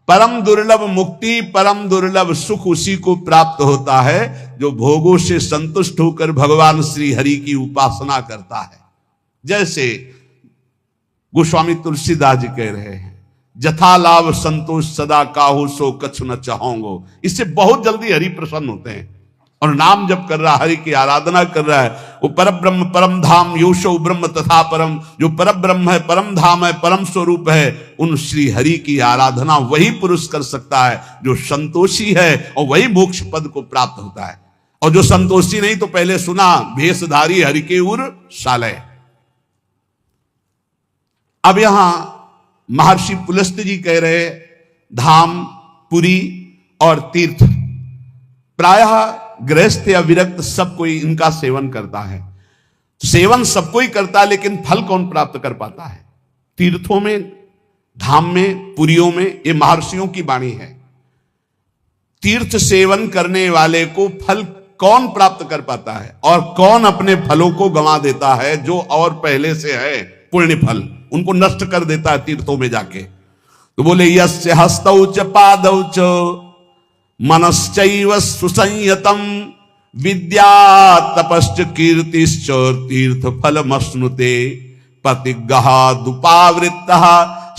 परम दुर्लभ मुक्ति, परम दुर्लभ सुख उसी को प्राप्त होता है जो भोगों से संतुष्ट होकर भगवान श्री हरि की उपासना करता है। जैसे गोस्वामी तुलसीदास जी कह रहे हैं, जथा लाभ संतोष सदा काहू सो कछु न चाहोंगो। इससे बहुत जल्दी हरि प्रसन्न होते हैं और नाम जप कर रहा, हरि की आराधना कर रहा है। वो पर ब्रह्म परम धाम योशो ब्रह्म तथा परम, जो पर ब्रह्म है, परम धाम है, परम स्वरूप है, उन श्री हरि की आराधना वही पुरुष कर सकता है जो संतोषी है, और वही मोक्ष पद को प्राप्त होता है। और जो संतोषी नहीं, तो पहले सुना भेषधारी हरि के उर शालय। अब यहां महर्षि पुलस्त्य जी कह रहे, धाम, पुरी और तीर्थ प्रायः गृहस्थ या विरक्त सब कोई इनका सेवन करता है। सेवन सब कोई करता है, लेकिन फल कौन प्राप्त कर पाता है? तीर्थों में, धाम में, पुरियों में, ये महर्षियों की वाणी है। तीर्थ सेवन करने वाले को फल कौन प्राप्त कर पाता है, और कौन अपने फलों को गंवा देता है जो और पहले से है पुण्य फल, उनको नष्ट कर देता है तीर्थों में जाके। तो बोले यस्य हस्तौ च पादौ च मनश्चैव सुसंयतम विद्या तपश्च कीर्तिश्च तीर्थ फलमश्नुते प्रतिग्रहादुपावृत्तः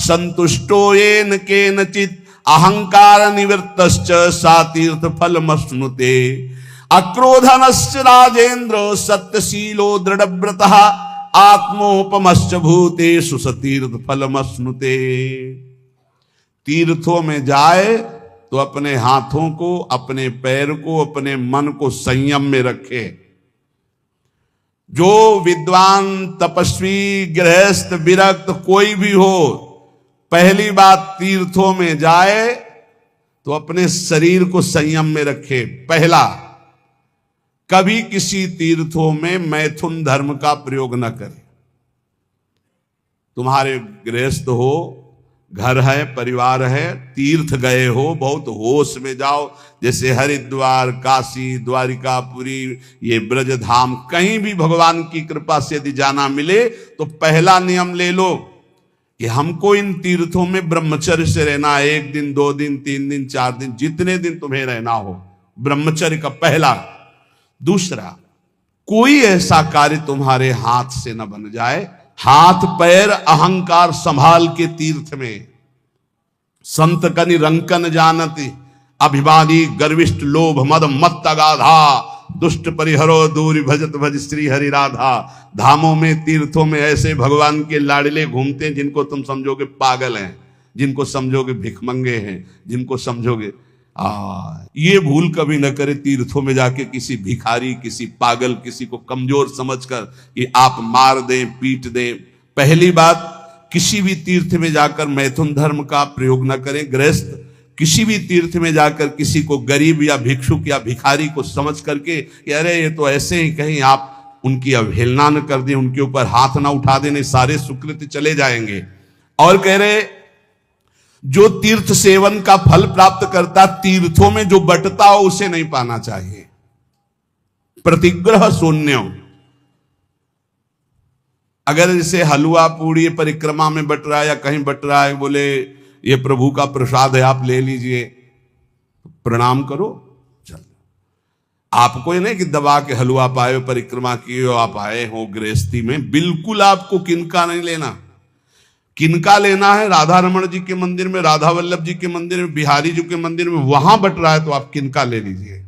संतुष्टो येन केनचित् अहंकार निवृत्तश्च सा तीर्थ फलमश्नुते अक्रोधनश्च राजेन्द्र सत्यशीलो दृढ़व्रतः आत्मोपमश्च भूतेषु स तीर्थ फलमश्नुते। तीर्थों में जाए तो अपने हाथों को, अपने पैर को, अपने मन को संयम में रखे। जो विद्वान, तपस्वी, गृहस्थ, विरक्त कोई भी हो, पहली बात तीर्थों में जाए तो अपने शरीर को संयम में रखे। पहला, कभी किसी तीर्थों में मैथुन धर्म का प्रयोग न करे। तुम्हारे गृहस्थ हो, घर है, परिवार है, तीर्थ गए हो, बहुत होश में जाओ। जैसे हरिद्वार, काशी, द्वारिका, पुरी, ये ब्रज धाम, कहीं भी भगवान की कृपा से यदि जाना मिले तो पहला नियम ले लो कि हमको इन तीर्थों में ब्रह्मचर्य से रहना है। 1 दिन, 2 दिन, 3 दिन, 4 दिन, जितने दिन तुम्हें रहना हो, ब्रह्मचर्य का पहला। दूसरा, कोई ऐसा कार्य तुम्हारे हाथ से न बन जाए। हाथ पैर अहंकार संभाल के तीर्थ में। संत कनि रंकन जानती अभिमानी गर्विष्ठ लोभ मद मत अगाधा दुष्ट परिहरो दूरी भजत भज श्री हरि राधा। धामों में, तीर्थों में ऐसे भगवान के लाडले घूमते हैं जिनको तुम समझोगे पागल हैं, जिनको समझोगे भिखमंगे हैं, जिनको समझोगे ये भूल कभी न करे तीर्थों में जाके किसी भिखारी, किसी पागल, किसी को कमजोर समझकर कि आप मार दें, पीट दें। पहली बात, किसी भी तीर्थ में जाकर मैथुन धर्म का प्रयोग न करें। गृहस्थ किसी भी तीर्थ में जाकर किसी को गरीब या भिक्षुक या भिखारी को समझ करके कि अरे ये तो ऐसे ही, कहीं आप उनकी अवहेलना न कर दें, उनके ऊपर हाथ ना उठा देने, सारे सुकृत चले जाएंगे। और कह रहे, जो तीर्थ सेवन का फल प्राप्त करता, तीर्थों में जो बटता हो उसे नहीं पाना चाहिए। प्रतिग्रह शून्य। अगर जैसे हलवा पूड़ी परिक्रमा में बट रहा है या कहीं बट रहा है, बोले ये प्रभु का प्रसाद है, आप ले लीजिए, प्रणाम करो, चल। आपको ये नहीं कि दबा के हलवा पाए, परिक्रमा किए हो, आप आए हो गृहस्थी में, बिल्कुल आपको किनका नहीं लेना। किनका लेना है? राधा रमण जी के मंदिर में, राधा वल्लभ जी के मंदिर में, बिहारी जी के मंदिर में, वहां बट रहा है तो आप किनका ले लीजिए।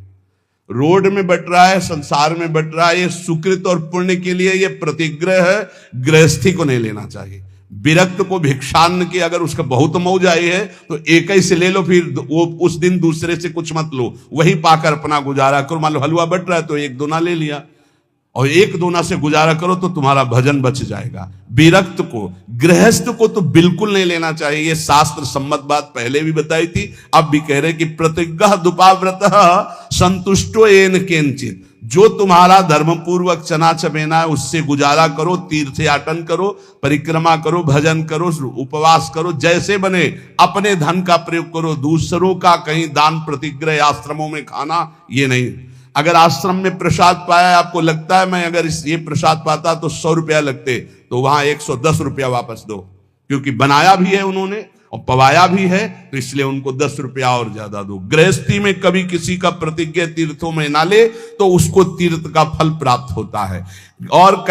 रोड में बट रहा है, संसार में बट रहा है, ये सुकृत और पुण्य के लिए ये प्रतिग्रह है, गृहस्थी को नहीं लेना चाहिए। विरक्त को भिक्षान्न की अगर उसका बहुत मौज आई है तो एक ही से ले लो, फिर वो उस दिन दूसरे से कुछ मत लो, वही पाकर अपना गुजारा करो। मान लो हलवा बट रहा है तो 1 दोना ले लिया, और 1 दोना से गुजारा करो तो तुम्हारा भजन बच जाएगा। विरक्त को, गृहस्थ को तो बिल्कुल नहीं लेना चाहिए। ये शास्त्र सम्मत बात पहले भी बताई थी, अब भी कह रहे कि प्रतिग्रह दुपाव्रत संतुष्टो येन केनचित। जो तुम्हारा धर्म पूर्वक चना चबेना है उससे गुजारा करो, तीर्थयाटन करो, परिक्रमा करो, भजन करो, उपवास करो, जैसे बने अपने धन का प्रयोग करो। दूसरों का कहीं दान प्रतिग्रह आश्रमों में खाना ये नहीं। अगर आश्रम में प्रसाद पाया, आपको लगता है मैं अगर ये प्रसाद पाता तो 100 रुपया लगते, तो वहां 110 रुपया वापस दो, क्योंकि बनाया भी है उन्होंने और पवाया भी है, तो इसलिए उनको 10 रुपया और ज्यादा दो। गृहस्थी में कभी किसी का प्रतिज्ञा तीर्थों में ना ले तो उसको तीर्थ का फल प्राप्त होता है। और कहीं